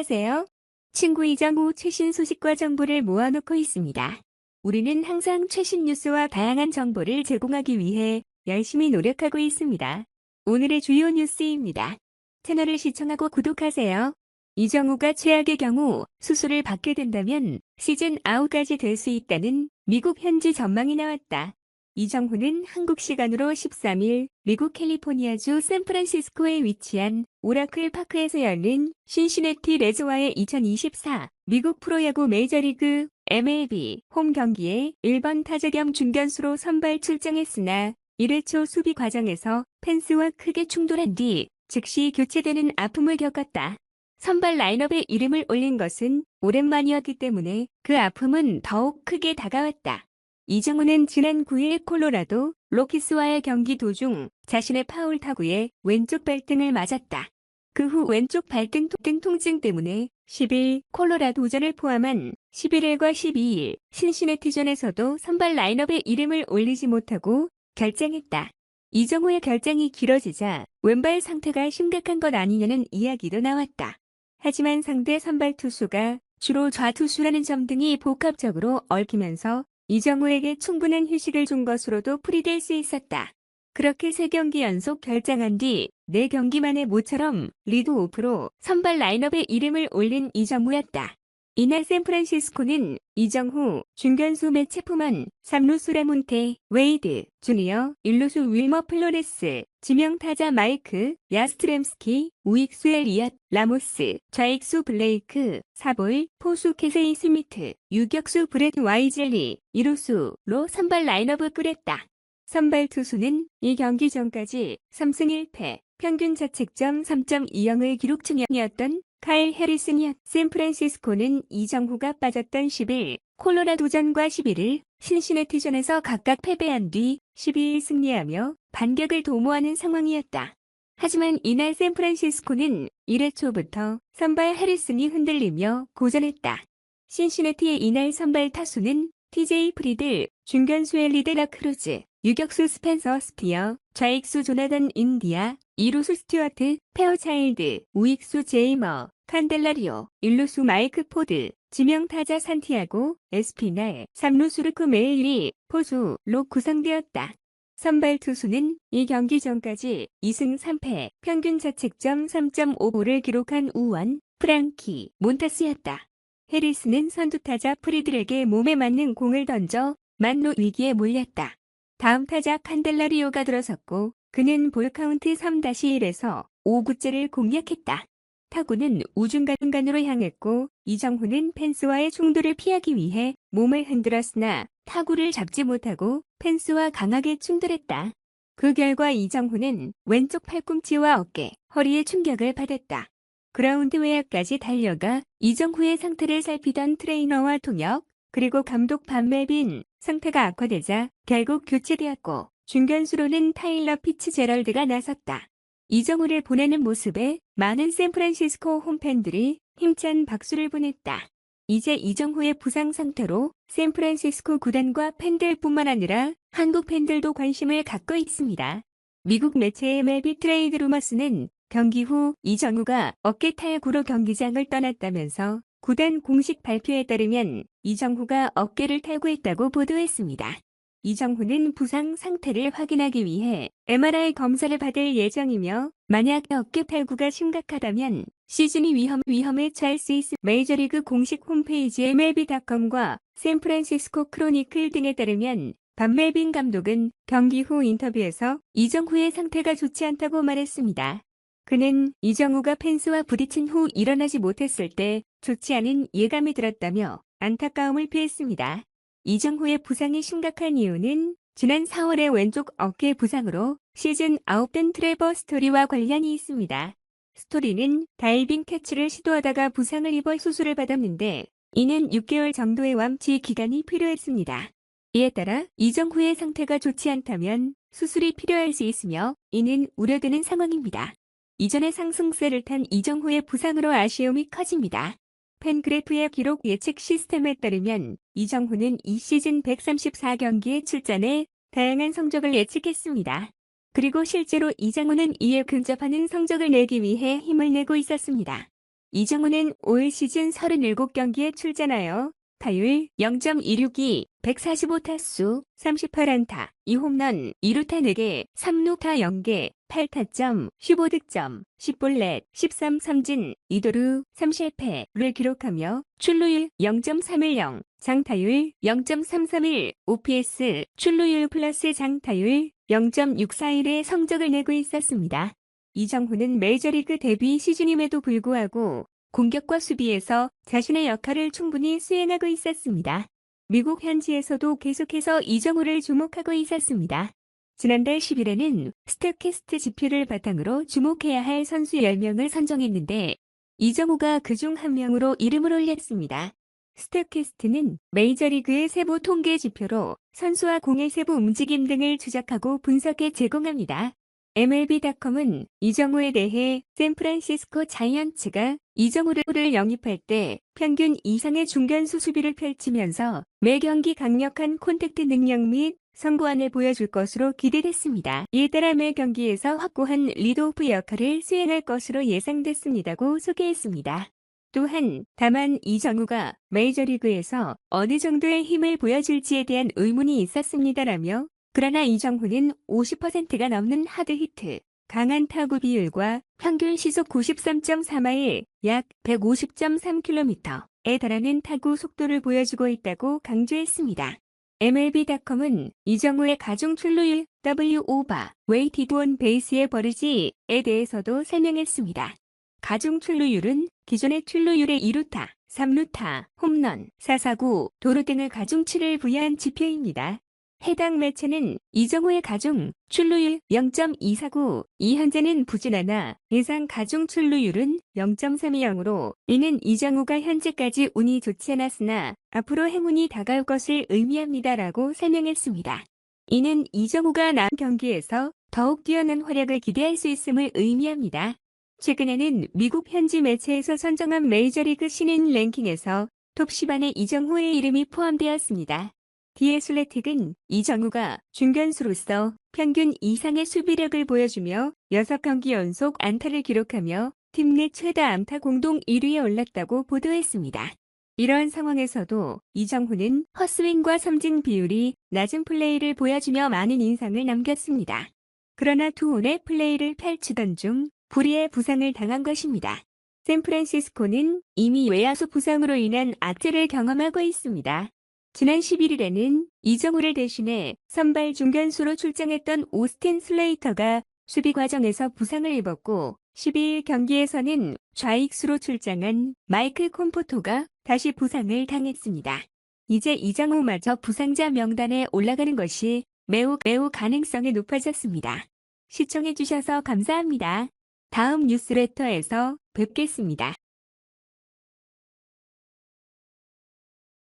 안녕하세요. 친구 이정우 최신 소식과 정보를 모아놓고 있습니다. 우리는 항상 최신 뉴스와 다양한 정보를 제공하기 위해 열심히 노력하고 있습니다. 오늘의 주요 뉴스입니다. 채널을 시청하고 구독하세요. 이정우가 최악의 경우 수술을 받게 된다면 시즌 아웃까지 될 수 있다는 미국 현지 전망이 나왔다. 이정후는 한국 시간으로 13일 미국 캘리포니아주 샌프란시스코에 위치한 오라클 파크에서 열린 신시내티 레즈와의 2024 미국 프로야구 메이저리그 MLB 홈 경기에 1번 타자 겸 중견수로 선발 출장했으나 1회 초 수비 과정에서 펜스와 크게 충돌한 뒤 즉시 교체되는 아픔을 겪었다. 선발 라인업에 이름을 올린 것은 오랜만이었기 때문에 그 아픔은 더욱 크게 다가왔다. 이정우는 지난 9일 콜로라도 로키스와의 경기 도중 자신의 파울 타구에 왼쪽 발등을 맞았다. 그 후 왼쪽 발등 통증 때문에 10일 콜로라도전을 포함한 11일과 12일 신시내티전에서도 선발 라인업에 이름을 올리지 못하고 결장했다. 이정우의 결장이 길어지자 왼발 상태가 심각한 것 아니냐는 이야기도 나왔다. 하지만 상대 선발 투수가 주로 좌투수라는 점 등이 복합적으로 얽히면서 이정우에게 충분한 휴식을 준 것으로도 풀이될 수 있었다. 그렇게 3경기 연속 결장한 뒤 4경기 만에 모처럼 리드오프로 선발 라인업에 이름을 올린 이정우였다. 이날 샌프란시스코는 이정후, 중견수 맷 체프먼, 3루수 라몬테, 웨이드, 주니어, 1루수 윌머 플로레스, 지명타자 마이크, 야스트렘스키, 우익수 엘리엇, 라모스, 좌익수 블레이크, 사볼, 포수 케세이 스미트, 유격수 브렛 와이즐리, 2루수로 선발 라인업을 꾸렸다. 선발 투수는 이 경기 전까지 3승 1패, 평균 자책점 3.20을 기록 중이었던 카일 해리슨이었. 샌프란시스코는 이정후가 빠졌던 10일 콜로라도전과 11일 신시내티전에서 각각 패배한 뒤 12일 승리하며 반격을 도모하는 상황이었다. 하지만 이날 샌프란시스코는 1회 초부터 선발 해리슨이 흔들리며 고전했다. 신시내티의 이날 선발 타수는 TJ 프리들, 중견수 엘리데라 크루즈, 유격수 스펜서 스피어, 좌익수 조나단 인디아, 2루수 스튜어트, 페어차일드, 우익수 제이머, 칸델라리오, 1루수 마이크 포드, 지명타자 산티아고, 에스피날, 3루수 루크 메일리, 포수로 구성되었다. 선발 투수는 이 경기 전까지 2승 3패, 평균 자책점 3.55를 기록한 우원, 프랑키, 몬타스였다. 해리스는 선두타자 프리들에게 몸에 맞는 공을 던져 만루 위기에 몰렸다. 다음 타자 칸델라리오가 들어섰고 그는 볼카운트 3-1에서 5구째를 공략했다. 타구는 우중간으로 향했고 이정후는 펜스와의 충돌을 피하기 위해 몸을 흔들었으나 타구를 잡지 못하고 펜스와 강하게 충돌했다. 그 결과 이정후는 왼쪽 팔꿈치와 어깨, 허리에 충격을 받았다. 그라운드 외야까지 달려가 이정후의 상태를 살피던 트레이너와 통역, 그리고 감독 반멜빈 상태가 악화되자 결국 교체되었고 중견수로는 타일러 피츠제럴드가 나섰다. 이정후를 보내는 모습에 많은 샌프란시스코 홈팬들이 힘찬 박수를 보냈다. 이제 이정후의 부상 상태로 샌프란시스코 구단과 팬들뿐만 아니라 한국 팬들도 관심을 갖고 있습니다. 미국 매체 MLB 트레이드 루머스는 경기 후 이정후가 어깨 탈구로 경기장을 떠났다면서 구단 공식 발표에 따르면 이정후가 어깨를 탈구했다고 보도했습니다. 이정후는 부상 상태를 확인하기 위해 MRI 검사를 받을 예정이며 만약 어깨 탈구가 심각하다면 시즌이 위험에 처할 수 있을 메이저리그 공식 홈페이지 MLB.com과 샌프란시스코 크로니클 등에 따르면 반멜빈 감독은 경기 후 인터뷰에서 이정후의 상태가 좋지 않다고 말했습니다. 그는 이정후가 펜스와 부딪힌 후 일어나지 못했을 때 좋지 않은 예감이 들었다며 안타까움을 표했습니다. 이정후의 부상이 심각한 이유는 지난 4월의 왼쪽 어깨 부상으로 시즌 아웃된 트레버 스토리와 관련이 있습니다. 스토리는 다이빙 캐치를 시도하다가 부상을 입어 수술을 받았는데 이는 6개월 정도의 완치 기간이 필요했습니다. 이에 따라 이정후의 상태가 좋지 않다면 수술이 필요할 수 있으며 이는 우려되는 상황입니다. 이전에 상승세를 탄 이정후의 부상으로 아쉬움이 커집니다. 팬그래프의 기록 예측 시스템에 따르면 이정후는 이 시즌 134경기에 출전해 다양한 성적을 예측했습니다. 그리고 실제로 이정후는 이에 근접하는 성적을 내기 위해 힘을 내고 있었습니다. 이정우는 올 시즌 37경기에 출전하여 타율 0.262, 145타수, 38안타, 2홈런, 2루타 4개, 3루타 0개, 8타점, 15득점, 10볼넷, 13삼진, 2도루, 3실패를 기록하며 출루율 0.310, 장타율 0.331, OPS, 출루율 플러스 장타율 0.641의 성적을 내고 있었습니다. 이정후는 메이저리그 데뷔 시즌임에도 불구하고 공격과 수비에서 자신의 역할을 충분히 수행하고 있었습니다. 미국 현지에서도 계속해서 이정후를 주목하고 있었습니다. 지난달 10일에는 스태캐스트 지표를 바탕으로 주목해야 할 선수 10명을 선정했는데 이정후가 그중 한 명으로 이름을 올렸습니다. 스태캐스트는 메이저리그의 세부 통계 지표로 선수와 공의 세부 움직임 등을 추적하고 분석해 제공합니다. MLB.com은 이정후에 대해 샌프란시스코 자이언츠가 이정후를 영입할 때 평균 이상의 중견수 수비를 펼치면서 매 경기 강력한 콘택트 능력 및 선구안을 보여줄 것으로 기대됐습니다. 이에 따라 매 경기에서 확고한 리드오프 역할을 수행할 것으로 예상됐습니다고 소개했습니다. 또한 다만 이정후가 메이저리그에서 어느 정도의 힘을 보여줄지에 대한 의문이 있었습니다라며 그러나 이정후는 50%가 넘는 하드히트, 강한 타구 비율과 평균 시속 93.4마일, 약 150.3km에 달하는 타구 속도를 보여주고 있다고 강조했습니다. MLB.com은 이정후의 가중 출루율 WOBA, 웨이티드 온 베이스의 버리지에 대해서도 설명했습니다. 가중 출루율은 기존의 출루율의 2루타, 3루타, 홈런, 4사구, 도루 등을 가중치를 부여한 지표입니다. 해당 매체는 이정후의 가중 출루율 0.249, 이 현재는 부진하나 예상 가중 출루율은 0.320으로 이는 이정후가 현재까지 운이 좋지 않았으나 앞으로 행운이 다가올 것을 의미합니다라고 설명했습니다. 이는 이정후가 남은 경기에서 더욱 뛰어난 활약을 기대할 수 있음을 의미합니다. 최근에는 미국 현지 매체에서 선정한 메이저리그 신인 랭킹에서 톱 10안에 이정후의 이름이 포함되었습니다. 디애슬레틱은 이정후가 중견수로서 평균 이상의 수비력을 보여주며 6경기 연속 안타를 기록하며 팀 내 최다 안타 공동 1위에 올랐다고 보도했습니다. 이러한 상황에서도 이정후는 헛스윙과 삼진 비율이 낮은 플레이를 보여주며 많은 인상을 남겼습니다. 그러나 투혼의 플레이를 펼치던 중 불의의 부상을 당한 것입니다. 샌프란시스코는 이미 외야수 부상으로 인한 악재를 경험하고 있습니다. 지난 11일에는 이정후를 대신해 선발 중견수로 출장했던 오스틴 슬레이터가 수비 과정에서 부상을 입었고 12일 경기에서는 좌익수로 출장한 마이클 콤포토가 다시 부상을 당했습니다. 이제 이정후마저 부상자 명단에 올라가는 것이 매우 가능성이 높아졌습니다. 시청해주셔서 감사합니다. 다음 뉴스레터에서 뵙겠습니다.